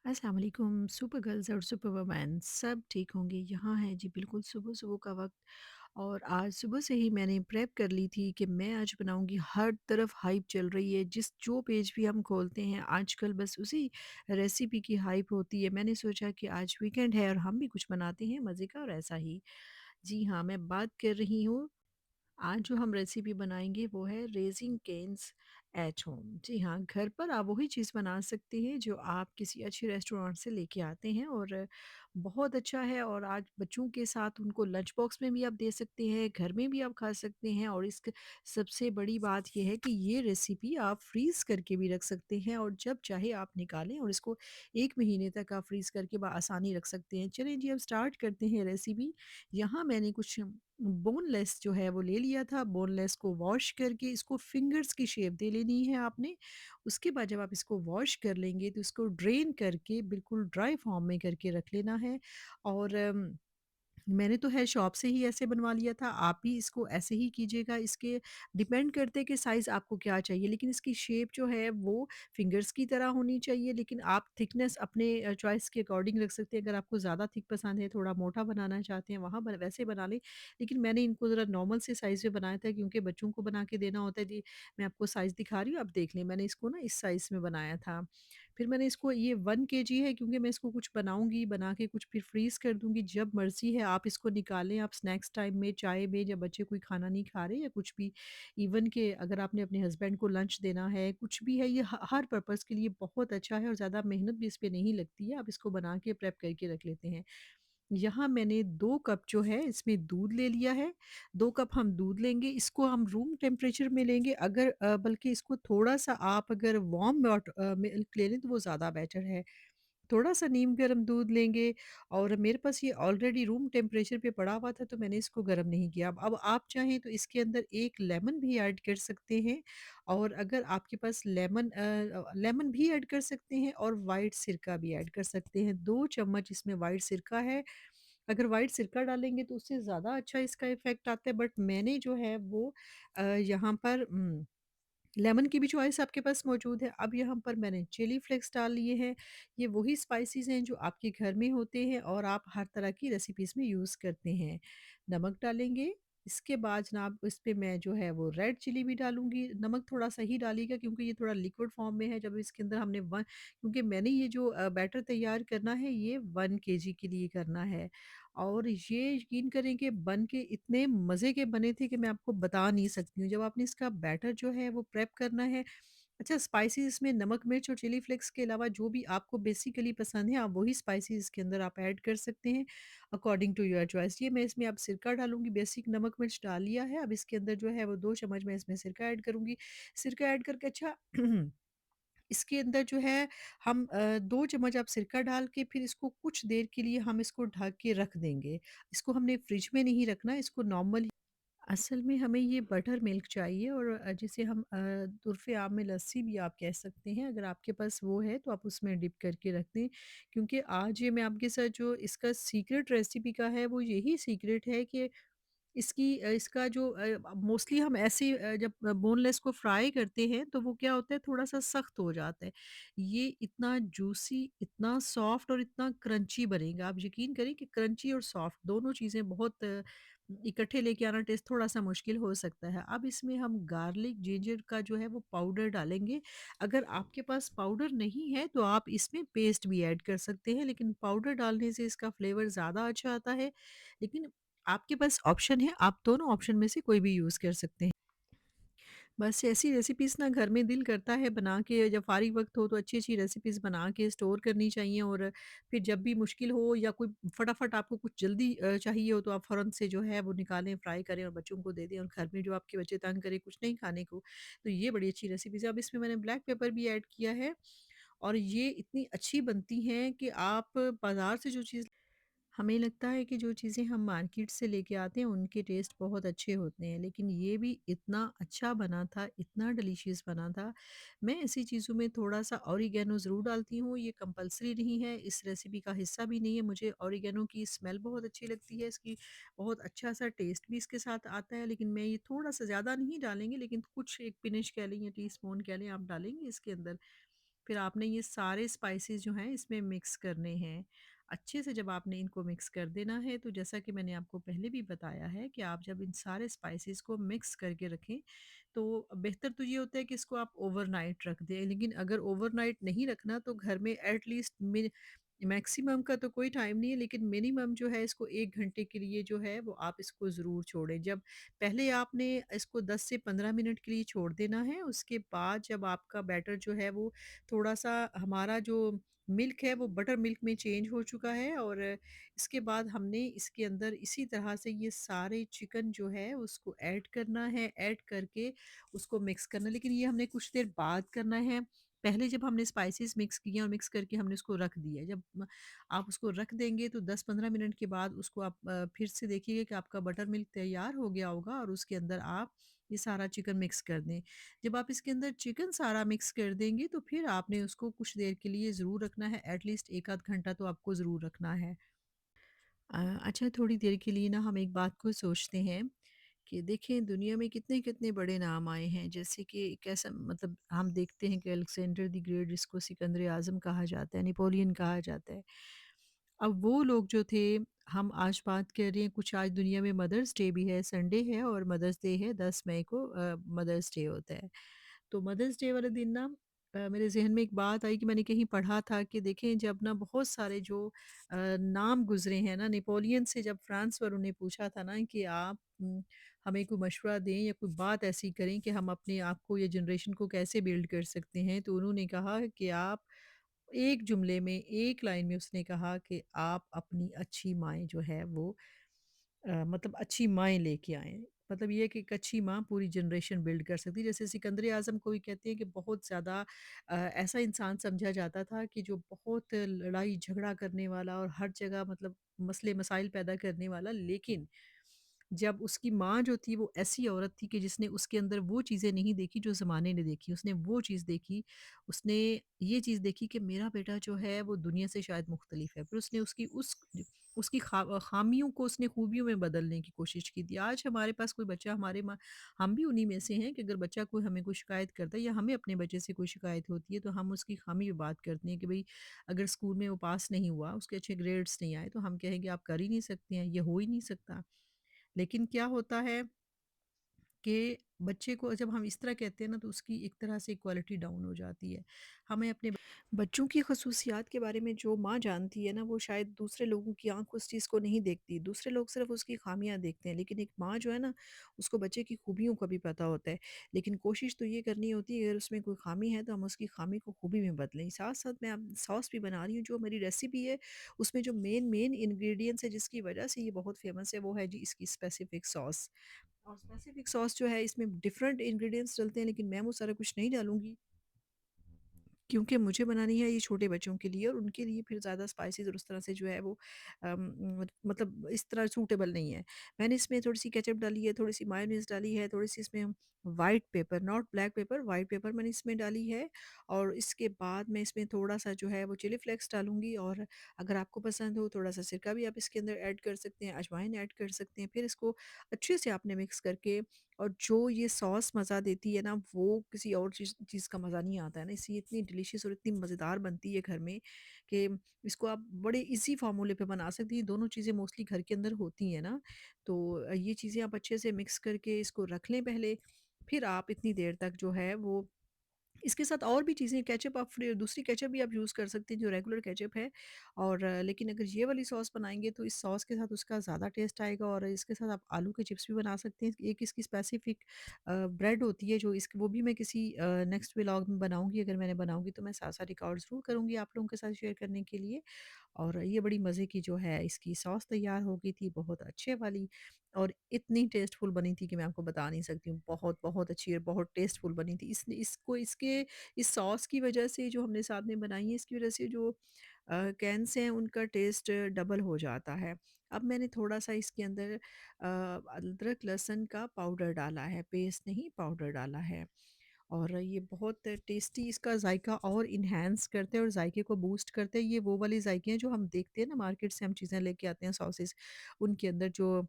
अस्सलाम वालेकुम super girls और सुपर वुमेन सब ठीक होंगे। यहाँ है जी बिल्कुल सुबह-सुबह का वक़्त और आज सुबह से ही मैंने प्रेप कर ली थी कि मैं आज बनाऊँगी। हर तरफ हाइप चल रही है, जिस जो पेज भी हम खोलते हैं आजकल बस उसी रेसिपी की हाइप होती है। मैंने सोचा कि आज वीकेंड है और हम भी कुछ बनाते हैं मज़े का और ऐसा ही। जी हाँ, मैं बात कर रही हूँ आज जो हम रेसिपी बनाएँगे वो है रेज़िंग केन्स एट होम। जी हाँ, घर पर आप वही चीज़ बना सकते हैं जो आप किसी अच्छे रेस्टोरेंट से लेके आते हैं और बहुत अच्छा है और आज बच्चों के साथ उनको लंच बॉक्स में भी आप दे सकते हैं, घर में भी आप खा सकते हैं और इसक सबसे बड़ी बात ये है कि ये रेसिपी आप फ्रीज़ करके भी रख सकते हैं और जब चाहे आप निकालें और इसको 1 महीने तक आप फ्रीज़ करके बआसानी रख सकते हैं। चलिए जी अब स्टार्ट करते हैं रेसिपी। यहाँ मैंने कुछ बोनलेस जो है वो ले लिया था, बोनलेस को वॉश करके इसको फिंगर्स की शेप दे लेनी है आपने। उसके बाद जब आप इसको वॉश कर लेंगे तो इसको ड्रेन करके बिल्कुल ड्राई फॉर्म में करके रख लेना है और मैंने तो है शॉप से ही ऐसे बनवा लिया था, आप भी इसको ऐसे ही कीजिएगा। इसके डिपेंड करते हैं कि साइज़ आपको क्या चाहिए, लेकिन इसकी शेप जो है वो फिंगर्स की तरह होनी चाहिए, लेकिन आप थिकनेस अपने चॉइस के अकॉर्डिंग रख सकते हैं। अगर आपको ज़्यादा थिक पसंद है, थोड़ा मोटा बनाना चाहते हैं, वहाँ ब वैसे बना लें। लेकिन मैंने इनको ज़रा नॉर्मल से साइज़ में बनाया था क्योंकि बच्चों को बना के देना होता है। जी, मैं आपको साइज़ दिखा रही हूँ, आप देख लें। मैंने इसको ना इस साइज़ में बनाया था। फिर मैंने इसको ये 1 केजी है क्योंकि मैं इसको कुछ बनाऊँगी, बना के कुछ फिर फ्रीज़ कर दूँगी, जब मर्ज़ी है आप इसको निकालें, आप स्नैक्स टाइम में, चाय में जब बच्चे कोई खाना नहीं खा रहे या कुछ भी, इवन कि अगर आपने अपने हस्बैंड को लंच देना है, कुछ भी है, ये हर पर्पज़ के लिए बहुत अच्छा है और ज़्यादा मेहनत भी इस पे नहीं लगती है, आप इसको बना के प्रेप करके रख लेते हैं। यहाँ मैंने 2 कप जो है इसमें दूध ले लिया है, 2 कप हम दूध लेंगे, इसको हम रूम टेम्परेचर में लेंगे अगर बल्कि इसको थोड़ा-सा आप अगर वार्म मिल्क ले लें तो वो ज़्यादा बेटर है। थोड़ा-सा नीम गर्म दूध लेंगे और मेरे पास ये ऑलरेडी रूम टेम्परेचर पे पड़ा हुआ था तो मैंने इसको गर्म नहीं किया। अब आप चाहें तो इसके अंदर 1 लेमन भी ऐड कर सकते हैं और अगर आपके पास लेमन भी ऐड कर सकते हैं और व्हाइट सिरका भी ऐड कर सकते हैं। 2 चम्मच इसमें व्हाइट सिरका है। अगर व्हाइट सिरका डालेंगे तो उससे ज़्यादा अच्छा इसका इफ़ेक्ट आता है बट मैंने जो है वो यहाँ पर लेमन की भी चॉइस आपके पास मौजूद है। अब यहाँ पर मैंने चिली फ्लेक्स डाल लिए हैं। ये वही स्पाइसेस हैं जो आपके घर में होते हैं और आप हर तरह की रेसिपीज़ में यूज़ करते हैं। नमक डालेंगे, इसके बाद जनाब इस पे मैं जो है वो रेड चिली भी डालूँगी। नमक थोड़ा-सा ही डालिएगा क्योंकि ये थोड़ा लिक्विड फॉर्म में है। जब इसके अंदर हमने वन क्योंकि मैंने ये जो बैटर तैयार करना है ये 1 केजी के लिए करना है। और ये यकीन करें कि बन के इतने मज़े के बने थे कि मैं आपको बता नहीं सकती हूँ। जब आपने इसका बैटर जो है वो प्रेप करना है अच्छा स्पाइसेस में नमक, मिर्च और चिली फ्लेक्स के अलावा जो भी आपको बेसिकली पसंद है, आप वही स्पाइसेस इसके अंदर आप ऐड कर सकते हैं अकॉर्डिंग टू योर चॉइस। ये मैं इसमें अब सिरका डालूँगी, बेसिक नमक, मिर्च डाल लिया है। अब इसके अंदर जो है वो 2 चम्मच मैं इसमें सिरका ऐड करूँगी। सिरका ऐड करके अच्छा इसके अंदर जो है हम 2 चम्मच आप सिरका डाल के फिर इसको कुछ देर के लिए हम इसको ढक के रख देंगे। इसको हमने फ्रिज में नहीं रखना, इसको नॉर्मल असल में हमें ये बटर मिल्क चाहिए और जिसे हम तुरफ़े आम में लस्सी भी आप कह सकते हैं। अगर आपके पास वो है तो आप उसमें डिप करके रख दें। क्योंकि आज ये मैं आपके साथ जो इसका सीक्रेट रेसिपी का है वो यही सीक्रेट है कि इसका जो मोस्टली हम ऐसे जब बोनलेस को फ्राई करते हैं तो वो क्या होता है थोड़ा-सा सख्त हो जाता है। ये इतना जूसी, इतना सॉफ्ट और इतना क्रंची बनेगा। आप यकीन करें कि क्रंची और सॉफ्ट दोनों चीज़ें बहुत इकट्ठे लेके आना टेस्ट थोड़ा-सा मुश्किल हो सकता है। अब इसमें हम गार्लिक, जिंजर का जो है वो पाउडर डालेंगे। अगर आपके पास पाउडर नहीं है तो आप इसमें पेस्ट भी ऐड कर सकते हैं, लेकिन पाउडर डालने से इसका फ्लेवर ज़्यादा अच्छा आता है। लेकिन आपके पास ऑप्शन है, आप दोनों ऑप्शन में से कोई भी यूज़ कर सकते हैं। बस ऐसी रेसिपीज़ ना घर में दिल करता है बना के जब फ़ारिग वक़्त हो तो अच्छी-अच्छी रेसिपीज़ बना के स्टोर करनी चाहिए और फिर जब भी मुश्किल हो या कोई फटाफट आपको कुछ जल्दी चाहिए हो तो आप फ़ौरन से जो है वो निकालें, फ्राई करें और बच्चों को दे दें और घर में जो आपके बच्चे तंग करें कुछ नहीं खाने को, तो ये बड़ी अच्छी रेसिपीज़ है। अब इसमें मैंने ब्लैक पेपर भी ऐड किया है और ये इतनी अच्छी बनती हैं कि आप बाज़ार से जो चीज़ हमें लगता है कि जो चीज़ें हम मार्केट से लेके आते हैं उनके टेस्ट बहुत अच्छे होते हैं, लेकिन ये भी इतना अच्छा बना था, इतना डिलीशियस बना था। मैं ऐसी चीज़ों में थोड़ा-सा ऑरिगैनो ज़रूर डालती हूँ, ये कंपल्सरी नहीं है, इस रेसिपी का हिस्सा भी नहीं है। मुझे ऑरिगैनो की स्मेल बहुत अच्छी लगती है, इसकी बहुत अच्छा-सा टेस्ट भी इसके साथ आता है, लेकिन मैं ये थोड़ा-सा ज़्यादा नहीं डालेंगे, लेकिन कुछ एक पिंच कह लें या टीस्पून कह लें आप डालेंगे इसके अंदर। फिर आपने ये सारे स्पाइसेस जो हैं इसमें मिक्स करने हैं। अच्छे से जब आपने इनको मिक्स कर देना है तो जैसा कि मैंने आपको पहले भी बताया है कि आप जब इन सारे स्पाइसेस को मिक्स करके रखें, तो बेहतर तो ये होता है कि इसको आप ओवरनाइट रख दें। लेकिन अगर ओवरनाइट नहीं रखना तो घर में एट लीस्ट मैक्सिमम का तो कोई टाइम नहीं है, लेकिन मिनिमम जो है इसको 1 घंटे के लिए जो है वो आप इसको ज़रूर छोड़ें। जब पहले आपने इसको 10 से 15 मिनट के लिए छोड़ देना है, उसके बाद जब आपका बैटर जो है वो थोड़ा-सा हमारा जो मिल्क है वो बटर मिल्क में चेंज हो चुका है, और इसके बाद हमने इसके अंदर इसी तरह से ये सारे चिकन जो है उसको ऐड करना है, ऐड करके उसको मिक्स करना है। लेकिन ये हमने कुछ देर बाद करना है। पहले जब हमने स्पाइसेस मिक्स किए और मिक्स करके हमने उसको रख दिया, जब आप उसको रख देंगे तो 10-15 मिनट के बाद उसको आप फिर से देखिएगा कि आपका बटर मिल्क तैयार हो गया होगा, और उसके अंदर आप ये सारा चिकन मिक्स कर दें। जब आप इसके अंदर चिकन सारा मिक्स कर देंगे तो फिर आपने उसको कुछ देर के लिए ज़रूर रखना है, एटलीस्ट 1 आध घंटा तो आपको ज़रूर रखना है। अच्छा, थोड़ी देर के लिए ना हम एक बात को सोचते हैं कि देखें दुनिया में कितने-कितने बड़े नाम आए हैं, जैसे कि कैसा मतलब हम देखते हैं कि अलेक्जेंडर द ग्रेट जिसको सिकंदर आज़म कहा जाता है, नेपोलियन कहा जाता है। अब वो लोग जो थे, हम आज बात कर रहे हैं, कुछ आज दुनिया में मदर्स डे भी है, संडे है और मदर्स डे है, 10 मई को मदर्स डे होता है। तो मदर्स डे वाले दिन ना मेरे ज़हन में एक बात आई कि मैंने कहीं पढ़ा था कि देखें जब ना बहुत सारे जो नाम गुज़रे हैं ना, नेपोलियन से जब फ्रांस वालों ने पूछा था ना कि आप हमें कोई मशवरा दें या कोई बात ऐसी करें कि हम अपने आप को या जनरेशन को कैसे बिल्ड कर सकते हैं, तो उन्होंने कहा कि आप एक जुमले में, एक लाइन में उसने कहा कि आप अपनी अच्छी माएँ जो है वो मतलब अच्छी माएँ लेके आएँ। मतलब ये है कि एक अच्छी माँ पूरी जनरेशन बिल्ड कर सकती है। जैसे सिकंदर आज़म को भी कहते हैं कि बहुत ज़्यादा ऐसा इंसान समझा जाता था कि जो बहुत लड़ाई-झगड़ा करने वाला और हर जगह मतलब मसले-मसाइल पैदा करने वाला, लेकिन जब उसकी माँ जो थी वो ऐसी औरत थी कि जिसने उसके अंदर वो चीज़ें नहीं देखी जो ज़माने ने देखी। उसने वो चीज़ देखी, उसने ये चीज़ देखी कि मेरा बेटा जो है वो दुनिया से शायद मुख्तलिफ है। फिर उसने उसकी ख़ामियों को उसने खूबियों में बदलने की कोशिश की थी। आज हमारे पास कोई बच्चा हमारे माँ हम भी उन्हीं में से हैं कि अगर बच्चा कोई हमें कोई शिकायत करता है या हमें अपने बच्चे से कोई शिकायत होती है तो हम उसकी ख़ामी पे बात करते हैं कि भई अगर स्कूल में वो पास नहीं हुआ, उसके अच्छे ग्रेड्स नहीं आए तो हम कहेंगे आप कर ही नहीं सकते हैं, ये हो ही नहीं सकता। लेकिन क्या होता है कि बच्चे को जब हम इस तरह कहते हैं ना तो उसकी एक तरह से क्वालिटी डाउन हो जाती है। हमें अपने बच्चों की खसूसियात के बारे में जो माँ जानती है ना वो शायद दूसरे लोगों की आँख उस चीज़ को नहीं देखती। दूसरे लोग सिर्फ़ उसकी ख़ामियाँ देखते हैं, लेकिन एक माँ जो है ना उसको बच्चे की खूबियों का भी पता होता है। लेकिन कोशिश तो ये करनी होती है अगर उसमें कोई ख़ामी है तो हम उसकी ख़ामी को खूबी में बदलें। साथ-साथ मैं अब सॉस भी बना रही हूँ, जो मेरी रेसिपी है उसमें जो मेन इंग्रीडिएंट्स है जिसकी वज़ह से ये बहुत फ़ेमस है वो है जी इसकी स्पेसिफ़िक सॉस। और स्पेसिफिक सॉस जो है इसमें डिफरेंट इंग्रीडिएंट्स डलते हैं, लेकिन मैं वो सारा कुछ नहीं डालूँगी क्योंकि मुझे बनानी है ये छोटे बच्चों के लिए, और उनके लिए फिर ज़्यादा स्पाइसेस और उस तरह से जो है वो मतलब इस तरह सूटेबल नहीं है। मैंने इसमें थोड़ी-सी केचअप डाली है, थोड़ी-सी मेयोनीज़ डाली है, थोड़ी-सी इसमें white paper, not black pepper, white paper मैंने इसमें डाली है, और इसके बाद मैं इसमें थोड़ा-सा जो है वो चिली फ्लेक्स डालूँगी, और अगर आपको पसंद हो थोड़ा-सा सिरका भी आप इसके अंदर ऐड कर सकते हैं, अजवाइन ऐड कर सकते हैं। फिर इसको अच्छे से आपने मिक्स करके, और जो ये सॉस मज़ा देती है ना वो किसी और चीज़ चीज़ का मज़ा नहीं आता है ना, इसलिए इतनी डिलीशियस और इतनी मज़ेदार बनती है घर में कि इसको आप बड़े ईज़ी फ़ॉर्मूले पे बना सकती हैं। दोनों चीज़ें मोस्टली घर के अंदर होती हैं ना, तो ये चीज़ें आप अच्छे से मिक्स करके इसको रख लें पहले, फिर आप इतनी देर तक जो है वो इसके साथ और भी चीज़ें, केचअप आप फ्री दूसरी केचअप भी आप यूज़ कर सकते हैं जो रेगुलर केचअप है, और लेकिन अगर ये वाली सॉस बनाएँगे तो इस सॉस के साथ उसका ज़्यादा टेस्ट आएगा, और इसके साथ आप आलू के चिप्स भी बना सकते हैं। एक इसकी स्पेसिफ़िक ब्रेड होती है जो इस वो भी मैं किसी नेक्स्ट व्लॉग में बनाऊँगी, अगर मैंने बनाऊँगी तो मैं साथ-साथ रिकॉर्ड ज़रूर करूँगी आप लोगों के साथ शेयर करने के लिए। और ये बड़ी मज़े की जो है इसकी सॉस तैयार हो गई थी, बहुत अच्छे वाली, और इतनी टेस्टफुल बनी थी कि मैं आपको बता नहीं सकती हूँ। बहुत, बहुत अच्छी और बहुत टेस्टफुल बनी थी। इसने इसको इसके इस सॉस की वज़ह से जो हमने साथ में बनाई है, इसकी वज़ह से जो कैन्स हैं उनका टेस्ट डबल हो जाता है। अब मैंने थोड़ा-सा इसके अंदर अदरक लहसुन का पाउडर डाला है, पेस्ट नहीं पाउडर डाला है। और ये बहुत टेस्टी इसका ज़ायका और एनहांस करते हैं और ज़ायके को बूस्ट करते हैं। ये वो वाले ज़ायके हैं जो हम देखते हैं ना, मार्केट से हम चीज़ें लेके आते हैं सॉसेस, उनके अंदर जो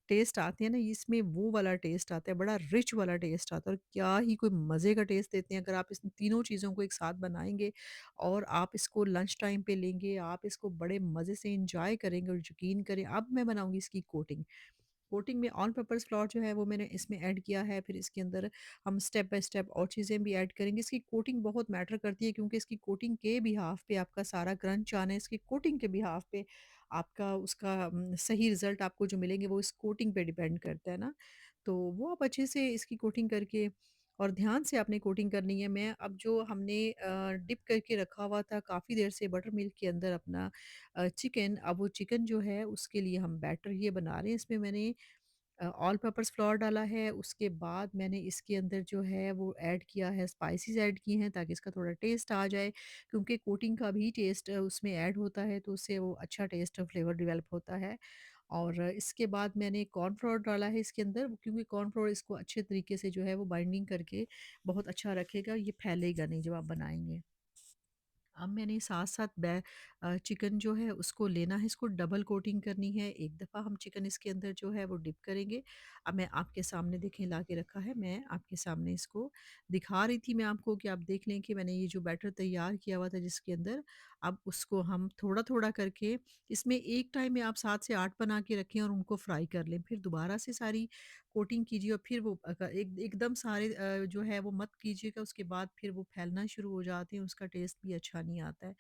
टेस्ट आते हैं ना, इसमें वो वाला टेस्ट आता है, बड़ा रिच वाला टेस्ट आता है और क्या ही कोई मज़े का टेस्ट देते हैं। अगर आप इस तीनों चीज़ों को एक साथ बनाएँगे और आप इसको लंच टाइम पे लेंगे, आप इसको बड़े मज़े से एन्जॉय करेंगे और यकीन करें अब मैं बनाऊँगी इसकी कोटिंग। कोटिंग में ऑल पर्पस फ्लोर जो है वो मैंने इसमें ऐड किया है, फिर इसके अंदर हम स्टेप बाय स्टेप और चीज़ें भी ऐड करेंगे। इसकी कोटिंग बहुत मैटर करती है क्योंकि इसकी कोटिंग के बिहाफ़ पे आपका सारा क्रंच आना है, इसकी कोटिंग के बिहाफ़ पे आपका उसका सही रिज़ल्ट आपको जो मिलेंगे वो इस कोटिंग पे डिपेंड करता है ना। तो वो आप अच्छे से इसकी कोटिंग करके और ध्यान से आपने कोटिंग करनी है। मैं अब जो हमने डिप करके रखा हुआ था काफ़ी देर से बटर मिल्क के अंदर अपना चिकन, अब वो चिकन जो है उसके लिए हम बैटर ये बना रहे हैं। इसमें मैंने ऑल पर्पस फ्लोर डाला है, उसके बाद मैंने इसके अंदर जो है वो ऐड किया है, स्पाइसेस ऐड किए हैं ताकि इसका थोड़ा टेस्ट आ जाए क्योंकि कोटिंग का भी टेस्ट उसमें ऐड होता है तो उससे वो अच्छा टेस्ट और फ्लेवर डेवलप होता है। और इसके बाद मैंने कॉर्नफ्लोर डाला है इसके अंदर क्योंकि कॉर्नफ्लोर इसको अच्छे तरीके से जो है वो बाइंडिंग करके बहुत अच्छा रखेगा, ये फैलेगा नहीं जब आप बनाएँगे। अब मैंने साथ-साथ चिकन जो है उसको लेना है, इसको डबल कोटिंग करनी है। एक दफ़ा हम चिकन इसके अंदर जो है वो डिप करेंगे। अब मैं आपके सामने देखें ला के रखा है, मैं आपके सामने इसको दिखा रही थी मैं आपको कि आप देख लें कि मैंने ये जो बैटर तैयार किया हुआ था जिसके अंदर, अब उसको हम थोड़ा-थोड़ा करके इसमें एक टाइम में आप 7 से 8 बना के रखें और उनको फ्राई कर लें। फिर दोबारा से सारी कोटिंग कीजिए और फिर वो एकदम सारे जो है वो मत कीजिएगा, उसके बाद फिर वो फैलना शुरू हो जाते हैं, उसका टेस्ट भी अच्छा नहीं आता है।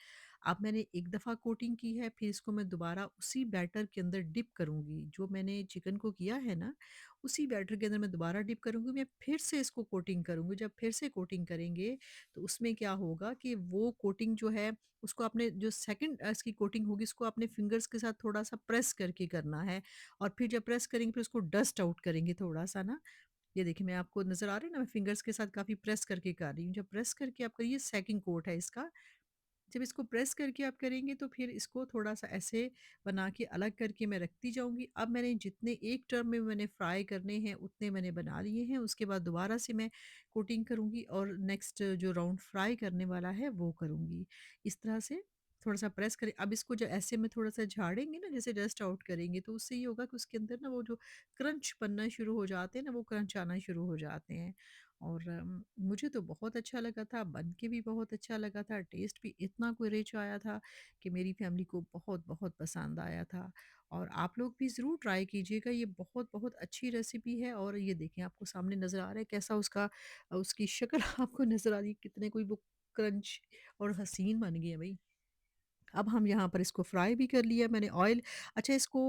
अब मैंने एक दफ़ा कोटिंग की है, फिर इसको मैं दोबारा उसी बैटर के अंदर डिप करूँगी, जो मैंने चिकन को किया है ना, उसी बैटर के अंदर मैं दोबारा डिप करूँगी, मैं फिर से इसको कोटिंग करूँगी। जब फिर से कोटिंग करेंगे, तो उसमें क्या होगा कि वो कोटिंग जो है, उसको आपने जो सेकंड इसकी कोटिंग होगी, उसको अपने फिंगर्स के साथ थोड़ा-सा प्रेस करके करना है और फिर जब प्रेस करेंगे, फिर उसको डस्ट आउट करेंगे थोड़ा-सा ना। ये देखिए मैं आपको नज़र आ रही है ना, मैं फिंगर्स के साथ काफ़ी प्रेस करके कर रही हूँ। जब प्रेस करके आप करिए सेकंड कोट है इसका, जब इसको प्रेस करके आप करेंगे तो फिर इसको थोड़ा-सा ऐसे बना के अलग करके मैं रखती जाऊँगी। अब मैंने जितने एक टर्म में मैंने फ्राई करने हैं उतने मैंने बना लिए हैं, उसके बाद दोबारा से मैं कोटिंग करूँगी और नेक्स्ट जो राउंड फ्राई करने वाला है वो करूँगी। इस तरह से थोड़ा-सा प्रेस करें, अब इसको जो ऐसे में थोड़ा-सा झाड़ेंगे ना जैसे डस्ट आउट करेंगे तो उससे ये होगा कि उसके अंदर ना वो जो क्रंच बनना शुरू हो जाते हैं ना, वो क्रंच आना शुरू हो जाते हैं। और मुझे तो बहुत अच्छा लगा था, बन के भी बहुत अच्छा लगा था, टेस्ट भी इतना कोई रिच आया था कि मेरी फैमिली को बहुत-बहुत पसंद आया था। और आप लोग भी ज़रूर ट्राई कीजिएगा, ये बहुत-बहुत अच्छी रेसिपी है और ये देखें आपको सामने नज़र आ रहा है कैसा उसका उसकी शक्ल आपको नज़र आ रही है, कितने कोई वो क्रंच और हसीन बन गई है भई। अब हम यहाँ पर इसको फ्राई भी कर लिया मैंने ऑयल। अच्छा इसको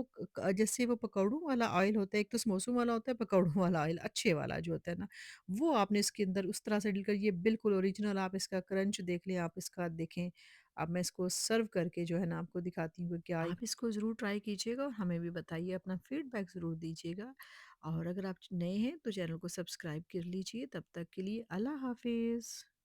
जैसे वो पकौड़ों वाला ऑयल होता है, एक तो समोसों वाला होता है, पकौड़ों वाला ऑयल अच्छे वाला जो होता है ना, वो आपने इसके अंदर उस तरह से डल कर ये बिल्कुल ओरिजिनल आप इसका क्रंच देख लें, आप इसका देखें। अब मैं इसको सर्व करके जो है ना आपको दिखाती हूँ कि क्या आप इसको ज़रूर ट्राई कीजिएगा और हमें भी बताइए, अपना फीडबैक ज़रूर दीजिएगा। और अगर आप नए हैं तो चैनल को सब्सक्राइब कर लीजिए। तब तक के लिए अल्लाह हाफ़िज़।